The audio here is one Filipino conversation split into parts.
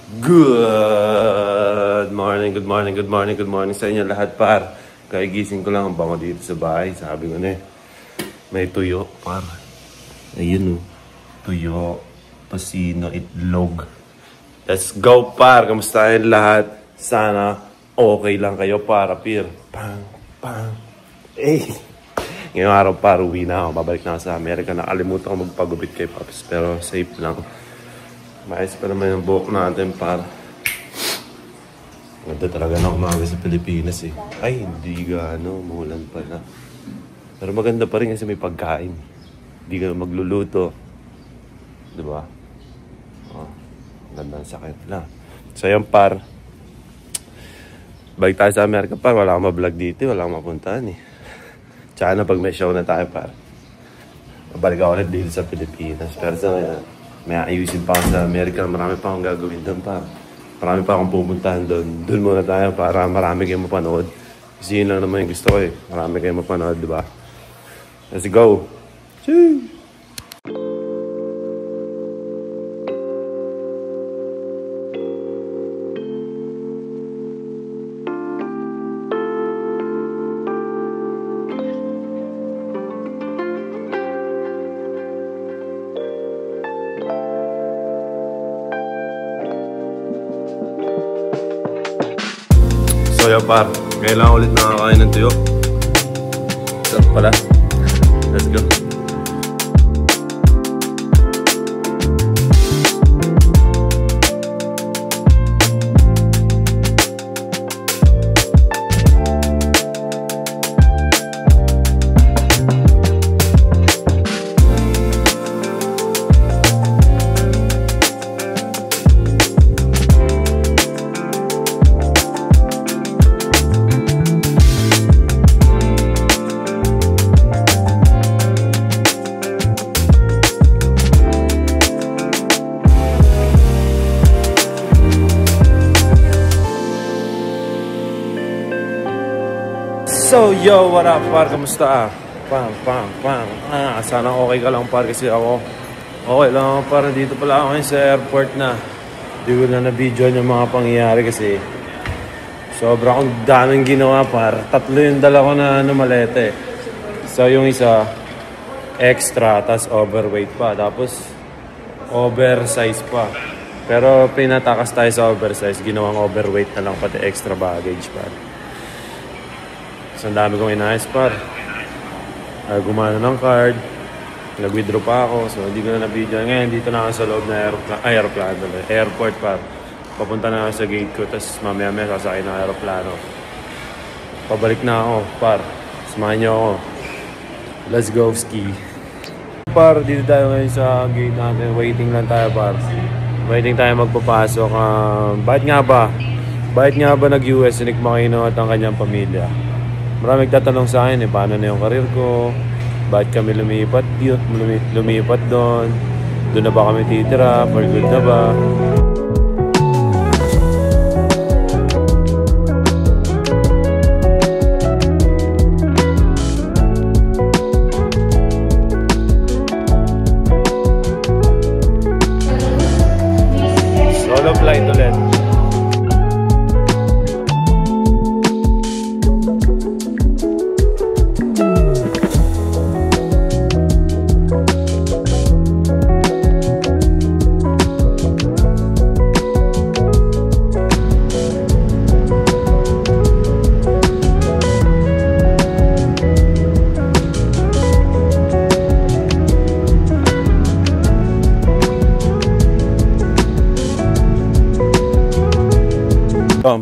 Good morning, good morning, good morning, good morning sa inyo lahat par. Kaya gising ko lang ang bango dito sa bahay. Sabi ko na may tuyo par. Ayun tuyo, tosino, itlog. Let's go par, kamusta yung lahat? Sana okay lang kayo para pir. Pang, pang. Ngayong araw par, uwi na ako. Babalik na ako sa Amerika. Nakalimutan ko magpagupit kay Paps pero safe lang. Maayos pa naman yung buhok natin para ganda talaga na umaga sa Pilipinas eh. Ay, hindi gaano. Umulan pala. Pero maganda pa rin kasi may pagkain. Hindi ka na magluluto. Diba? Oh, ganda ang sakit na. So yung par. Balik tayo sa Amerika par. Wala akong ma-vlog dito. Wala akong mapuntahan eh. Tsaka na pag may show na tayo par. Mabalik ako ulit dito sa Pilipinas. Pero sa ngayon, may ayusin pa ako sa Amerika. Marami pa akong gagawin doon pa. Marami pa akong pupuntahan doon. Doon muna tayo para marami kayong mapanood. Kasi yun lang naman yung gusto ko eh. Marami kayong mapanood, diba? Let's go! Choo! So yun par, kailangan ulit nakakain ng tuyo. Sarap pala. Let's go. So, yo, what up, par? Kamusta? Pang. Sana okay ka lang, par, kasi ako okay lang ako, par. Dito pala ako ngayon sa airport na. Hindi ko na na-videoan yung mga pangyayari kasi sobra akong daming ginawa, par. 3 yung dala ko na malete. So, yung isa, extra, tas overweight pa. Tapos, oversize pa. Pero, pinatakas tayo sa oversize. Ginawang overweight na lang, pati extra baggage, par. So, ang dami kong inayos par. Gumana ng card. Nag-withdraw pa ako. So, hindi ko na na-video. Ngayon, dito na ako sa loob na airport par. Papunta na ako sa gate ko. Tapos mamaya-maya sasakay ng aeroplano. Pabalik na ako par. Samahan niyo ako. Let's go ski. Par, dito tayo ngayon sa gate natin. Waiting lang tayo par. Waiting tayo magpapasok. Bakit nga ba nag-US si Nick Makino at ang kanyang pamilya? Maraming tatanong sa akin paano na yung karir ko? Bakit kami lumipat doon? Doon na ba kami titira? For good na ba? Solo flight ulit.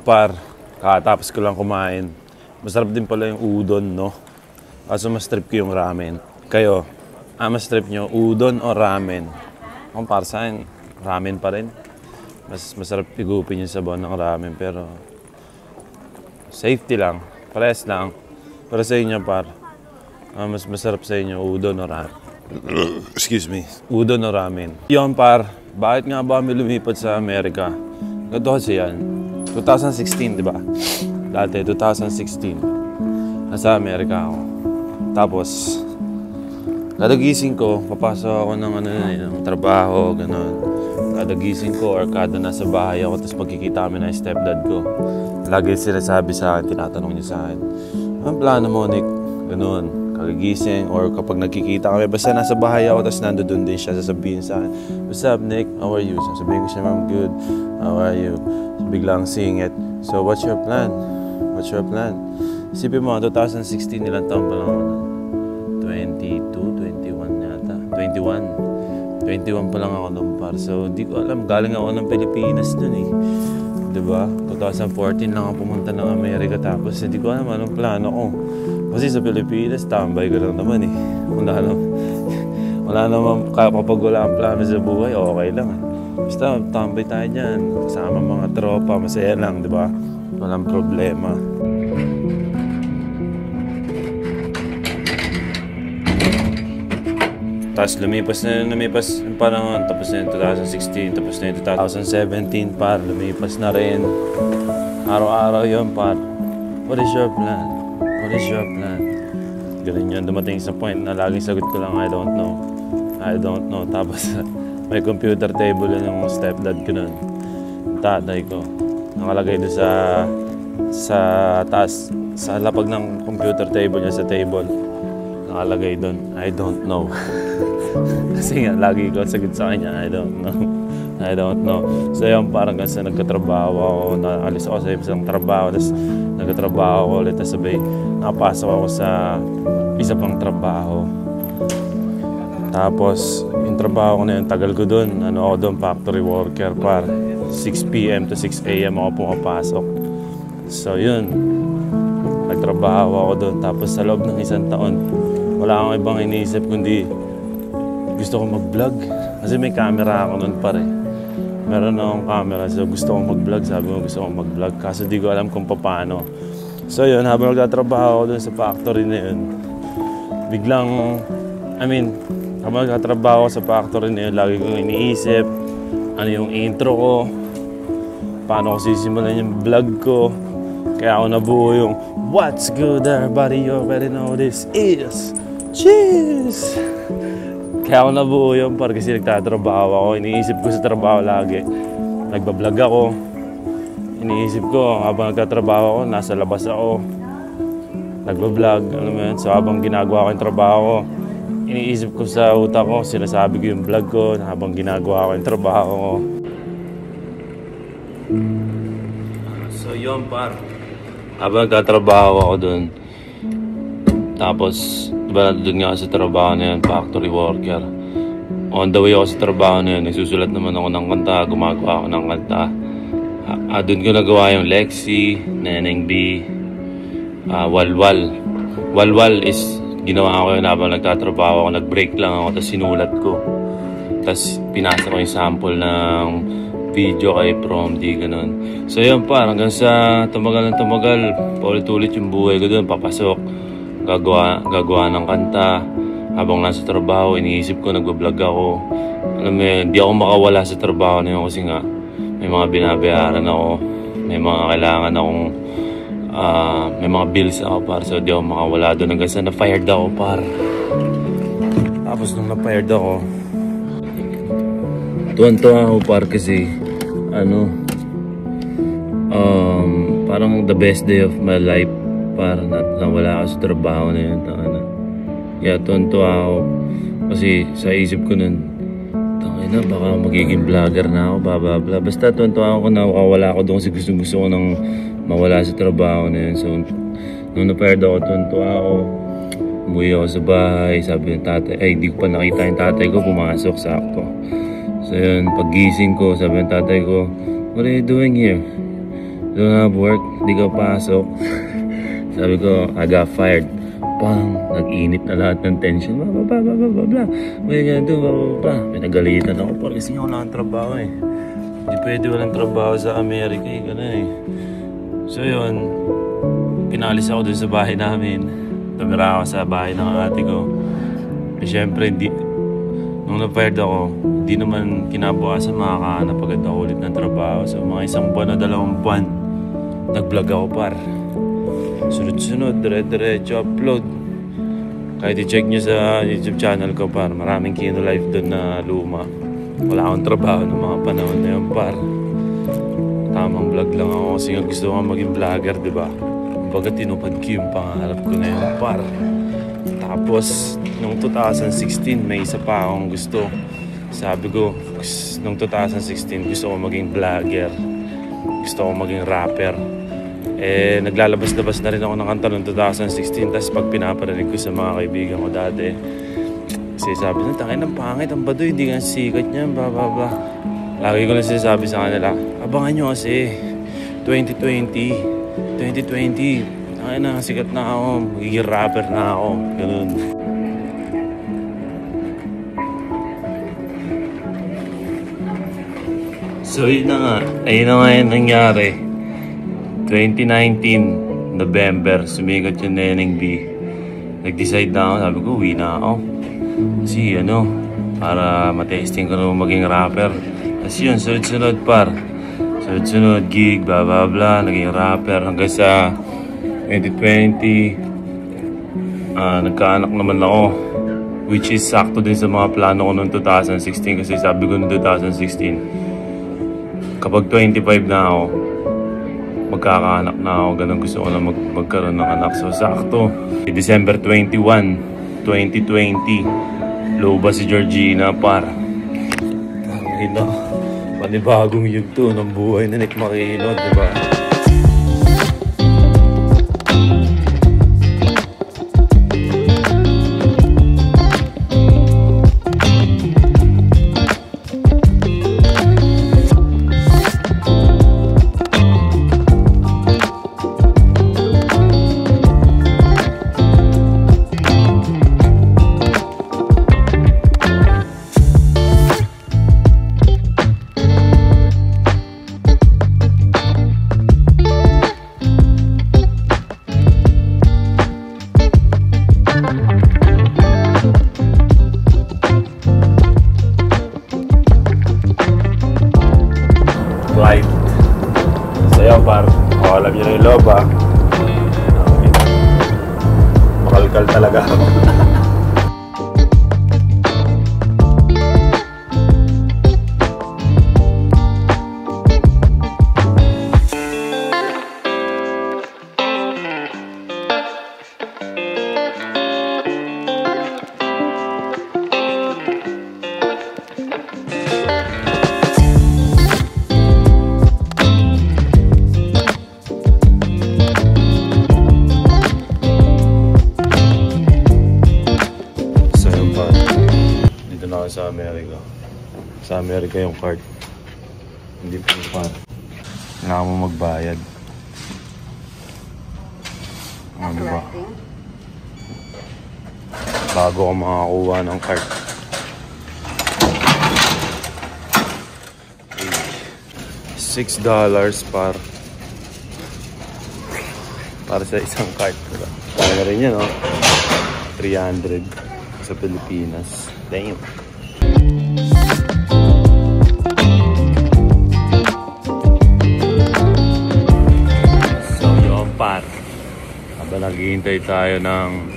Par, katapos ko lang kumain. Masarap din pala yung udon, no? Kaso mas trip ko yung ramen. Kayo, mas trip nyo, udon o ramen? Kung para sa akin, ramen pa rin. Mas masarap pigupin yung sabaw ng ramen, pero safety lang, parehas lang. Para sa inyo, par, mas masarap sa inyo, udon o ramen? Excuse me. Udon o ramen? Yun, par, bakit nga ba kami lumipat sa Amerika? Ganito kasi yan. 2016, di ba? Dati, 2016. Nasa Amerika ako. Tapos, kada gising ko, papasok ako ng, ng trabaho, gano'n. Kada gising ko or kada nasa bahay ako, tapos magkikita kami ng stepdad ko. Lagi sinasabi sa akin, tinatanong niya sa akin, anong plano mo, Nick? Ganun, kagigising or kapag nagkikita kami, basta nasa bahay ako, tapos nandoon din siya, sasabihin sa akin, what's up, Nick? How are you? Sasabihin ko siya, I'm good. How are you? So, biglang singit. So, what's your plan? What's your plan? Isipin mo, 2016 nilang taon pa lang ako. 22, 21 yata. 21 pa lang ako nung par. So, di ko alam. Galing ako ng Pilipinas dun eh. Diba? 2014 lang ako pumunta ng Amerika. Tapos, hindi ko alam anong plano ko. Kasi sa Pilipinas, tambay ko lang naman eh. Wala naman, kapag wala ang plano sa buhay, okay lang eh. Basta, tambay tayo dyan. Kasama mga tropa, masaya lang, diba? Walang problema. Tapos lumipas yung panahon, tapos na yung 2016, tapos na yung 2017 par, lumipas na rin. Araw-araw yun par. What is your plan? What is your plan? Ganun yun, dumating sa point na laging sagot ko lang, I don't know. I don't know. Tapos may computer table yun yung stepdad ko nun. Tatay ko. Nakalagay doon sa taas, sa lapag ng computer table niya, sa table. Nakalagay doon, I don't know. Kasi nga, lagi ko sagot sa kanya, I don't know. I don't know. So yun, parang kasi nagkatrabaho ako, naalis ako sa isang trabaho, tapos nagkatrabaho ako ulit, tapos sabay, nakapasok ako sa isa pang trabaho. Tapos, yung trabaho ko na yun, tagal ko doon. Ako doon, factory worker par. 6 p.m. to 6 a.m. ako pumapasok. So yun, nagtrabaho ako doon. Tapos sa loob ng isang taon, wala akong ibang iniisip kundi gusto ko mag-vlog. Kasi may camera ako noon pare. Meron akong camera, so gusto kong mag-vlog. Sabi ko gusto kong mag-vlog, kaso di ko alam kung paano. So yun, habang nagtatrabaho ako doon sa factory na yun, biglang, habang nagtatrabaho ako sa factory na yun, lagi kong iniisip ano yung intro ko, paano ko sisimulan yung vlog ko. Kaya ako nabuo yung what's good everybody, you already know this is cheese. Kaya ako nabuo yun para kasi nagtatrabaho ako. Iniisip ko sa trabaho lagi. Nagbablog ako. Iniisip ko habang nagtatrabaho ako, nasa labas ako. Nagbablog, So habang ginagawa ko yung trabaho ko, iniisip ko sa utak ko, sinasabi ko yung vlog ko habang ginagawa ko yung trabaho ko. So yun par. Habang nagtatrabaho ako dun, tapos diba nandun nga sa trabaho na yun, factory worker. On the way ako sa trabaho na yun, nagsusulat naman ako ng kanta, gumagawa ako ng kanta. Doon ko nagawa yung Lexi, Neneng B, Walwal. Walwal is ginawa ko yun habang nagtatrabaho ako, nag-break lang ako, tapos sinulat ko. Tapos pinasa ko yung sample ng video kay Prom D, ganun. So yun pa, hanggang sa tumagal, paulit-ulit yung buhay ko doon, papasok, gagawa ng kanta. Habang nasa trabaho, iniisip ko, nagbablog ako. Alam mo yun, di ako makawala sa trabaho na yun kasi nga, may mga binabayaran ako, may mga kailangan akong, may mga bills ako par, so di ako makawala doon hanggang sa na-fired ako par. Tapos nung na-fired ako, tuwan-tuwa ako par kasi parang the best day of my life par, nawala ako sa trabaho na yun. Kaya tuwan-tuwa ako kasi sa isip ko nun, baka magiging vlogger na ako, blah. Basta tuwan-tuwa ako na wakawala ako doon kasi gusto ko nang mawala sa trabaho na yun. So nung na-fired ako, tuwan-tuwa ako. Umuwi ako sa bahay, sabi ng tatay, hindi ko pa nakita yung tatay ko, pumasok sakto. So yun, paggising ko, sabi ng tatay ko, what are you doing here? You don't have work, di ka pasok. Sabi ko, I got fired. Pang, nag-init na lahat ng tension. Blah. What are you gonna do? Blah. Pinagalitan ako para kasi ako lang trabaho eh. Hindi pwede walang trabaho sa Amerika eh. Ganun eh. So yun, pinalis ako dun sa bahay namin. Tumira ako sa bahay ng ate ko. Eh syempre, nung na-fired ako, hindi naman kinabukasan makakahanap agad ako ulit ng trabaho. So mga 1 buwan o 2 buwan, nag-vlog ako par. Sunod-sunod, dire-diretso upload. Kahit i-check nyo sa YouTube channel ko par, maraming kino live doon na luma. Wala akong trabaho ng mga panahon na yun, par. Tamang vlog lang ako kasi nga gusto ko maging vlogger, diba? Kumbaga tinupad ko yung pangarap ko na yun, par. Tapos, noong 2016, may isa pa akong gusto. Sabi ko, noong 2016, gusto ko maging vlogger. Gusto ko maging rapper. Eh, naglalabas-labas na rin ako ng kanta noong 2016. Tapos pag pinaparinig ko sa mga kaibigan ko dati, kasi sabi nila, tangin ng pangit, ang baduy, hindi nga sikat niyan, blah. Lagi ko lang sinasabi sa kanila, abangan nyo kasi, 2020, tangin na, sikat na ako, magiging rapper na ako, ganun. So yun na nga, ayun na nga yung nangyari. 2019, November, sumikat yung Neneng B. Nag-decide na ako, sabi ko, uwi na ako. Kasi para matesting ko na maging rapper. Kasi yun, sunod-sunod par. Sunod-sunod, gig, blah, naging rapper. Hanggang sa 2020, nagkaanak naman ako. Which is sakto din sa mga plano ko noong 2016. Kasi sabi ko noong 2016, kapag 25 na ako, magkakaanak na ako. Ganun gusto ko na magkaroon ng anak. So sakto, December 21, 2020, loba si Georgina, par. Panibagong yugto ng buhay na Nick Marino, diba? Flight. Sayo par. Alam nyo na yung loob ha. Makalkal talaga ako. Sa Amerika. Sa Amerika yung card. Hindi po yung card. Kailangan mo magbayad. Ano ba? Bago ko makakuha ng card. $6 para sa isang card. Talaga rin yan, no? 300 sa Pilipinas. Damn. Habang naghihintay tayo ng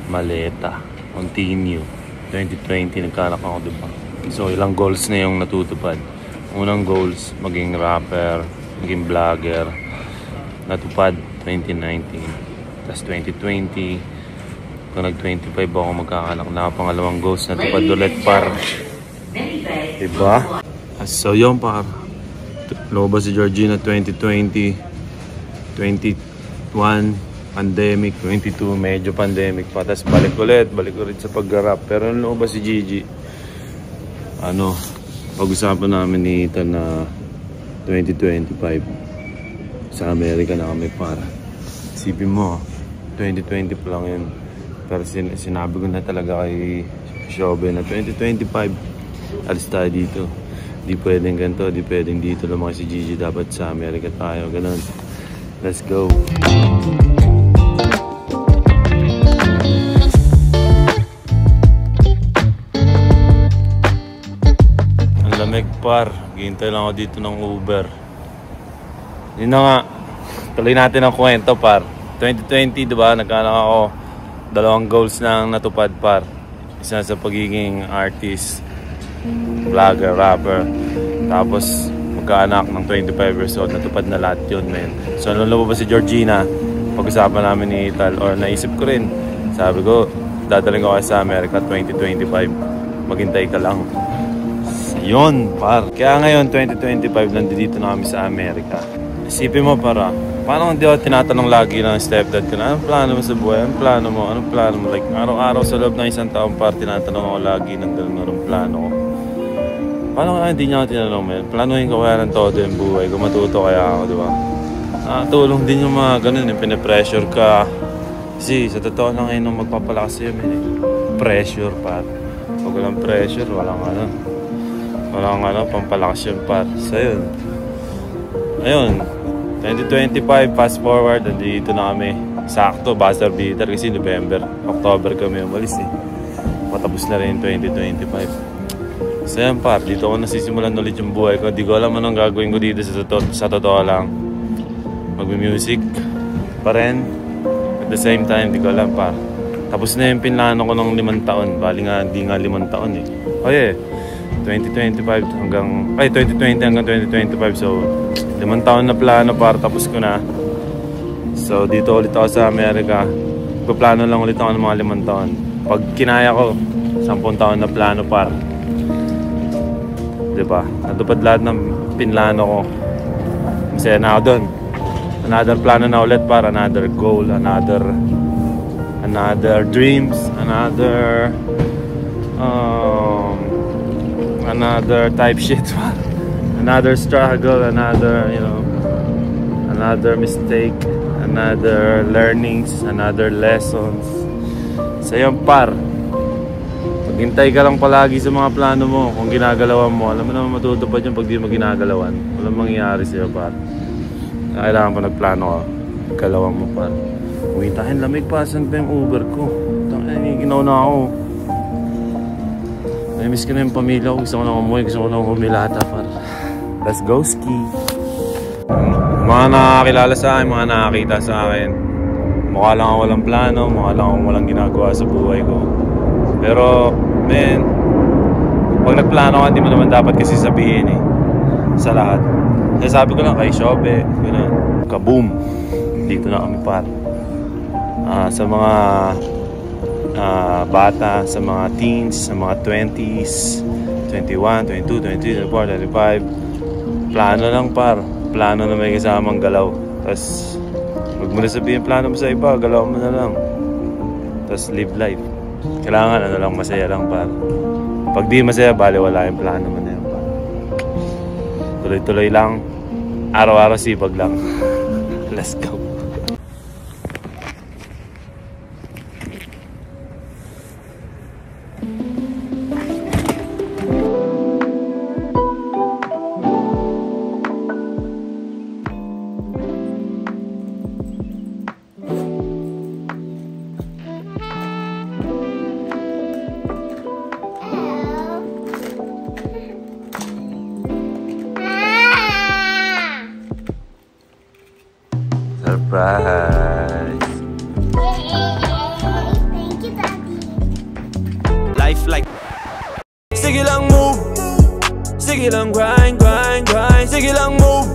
maleta, continue. 2020 nagkanak ako, diba? So ilang goals na yung natutupad. Unang goals, maging rapper, maging vlogger. Natupad 2019. Tapos 2020, kung nag-25 ako magkakanak na. Pangalawang goals, natupad ulit par. Diba? So yun par. Loba si Georgina 2020, 21 pandemic, 22 medyo pandemic pa, tapos balik ulit sa pag-rap. Pero ano ba si Gigi, pag-usapan namin ni Ethan na 2025 sa Amerika na kami para. Isipin mo, 2020 pa lang yun, pero sinabi ko na talaga kay Shobe na 2025 alis tayo dito, di pwedeng ganito, di pwedeng dito lang si Gigi, dapat sa Amerika tayo, ganun. Let's go. Par, hihintay lang ako dito ng Uber. Yun na nga, tuloy natin ang kwento par. 2020, diba, nagkaanak ako, 2 goals na natupad par. Isa sa pagiging artist, vlogger, rapper. Tapos magkaanak ng 25 years old, natupad na lahat yun, men. So nung lumabas si Georgina, pag-usapan namin ni Ital, or naisip ko rin, sabi ko, dadaling ko kayo sa America 2025, maghintay ka lang. Yun, par. Kaya ngayon, 2025, nandito na kami sa Amerika. Isipin mo, paano hindi ako tinatanong lagi ng stepdad ko na, anong plano mo sa buhay? Anong plano mo? Anong plano mo? Like, araw-araw sa loob ng isang taong par, tinatanong ako lagi ng anong plano ko. Paano kaya hindi niya ako tinanong, men? Planuhin ko kaya ng todo yung buhay ko, matuto kaya ako, di ba? Tulong din yung mga ganun, yung pinapressure ka. Kasi sa totoo lang ngayon nung magpapalakas sa'yo, men, pressure, par. Pag walang pressure, walang pampalakas yun, par. So yun. Ayun, 2025, fast forward, nandito na kami. Sakto, buzzer beater kasi November, October kami umalis eh. Patapos na rin 2025. So yan, par, dito ako nasisimulan ulit yung buhay ko. Di ko alam anong gagawin ko dito sa totoo lang. Mag-music pa rin. At the same time, di ko alam, par. Tapos na yung pinlano ko ng 5 taon. Bali nga, di nga 5 taon eh. Oh yeah, 2020 hanggang 2025. So 5 taon na plano, par, tapos ko na. So dito ulit ako sa Amerika. Plano lang ulit ako ng mga 5 taon. Pag kinaya ko, 10 taon na plano, par. Diba? Natupad lahat ng pinlano ko. Masaya na ako doon. Another plano na ulit, par. Another goal, another dreams, another type shit. Another struggle, another mistake, another learnings, another lessons. So yun, par. Maghintay ka lang palagi sa mga plano mo. Kung ginagalawan mo, alam mo naman matutupad yun pag di mo ginagalawan. Walang mangyayari sa'yo, par. Kailangan pa nagplano ka. Galawan mo, par. Uwintahin, lamig pa. Saan pa yung Uber ko? Ginaw na ako. Namiss ko na yung pamilya ko. Gusto ko na umuwi. Gusto ko na umilata, par. Let's go ski. Mga nakakilala sa akin, mga nakakita sa akin, mukha lang ako walang plano, mukha lang akong walang ginagawa sa buhay ko. Pero, men, pag nagplano ka, di mo naman dapat kasi sabihin eh. Sa lahat. Kaya sabi ko lang kay Shobe, gano'n. Kaboom! Dito na kami, par. Sa mga bata, sa mga teens, sa mga 20s, 21, 22, 23, 24, 25. Plano lang, par. Plano na may kasamang galaw. Tapos, huwag mo na sabihin plano mo sa iba, galaw mo na lang. Tapos, live life. Kailangan ano lang, masaya lang, par. Pag di masaya, baliwala yung plano mo na yun, par. Tuloy-tuloy lang. Araw-araw sipag lang. Let's go. Surprise! Thank you, Daddy. Life like sige lang move, sige lang grind, grind, grind. Sige lang move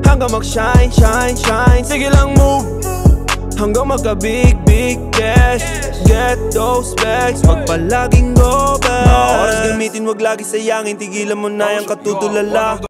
hanggang mag-shine, shine, shine. Sige lang move hanggang magka-big, big cash. Get those bags, wag palaging go back. Mga oras gamitin, wag lagi sayangin. Tigilan mo na yung katutulala.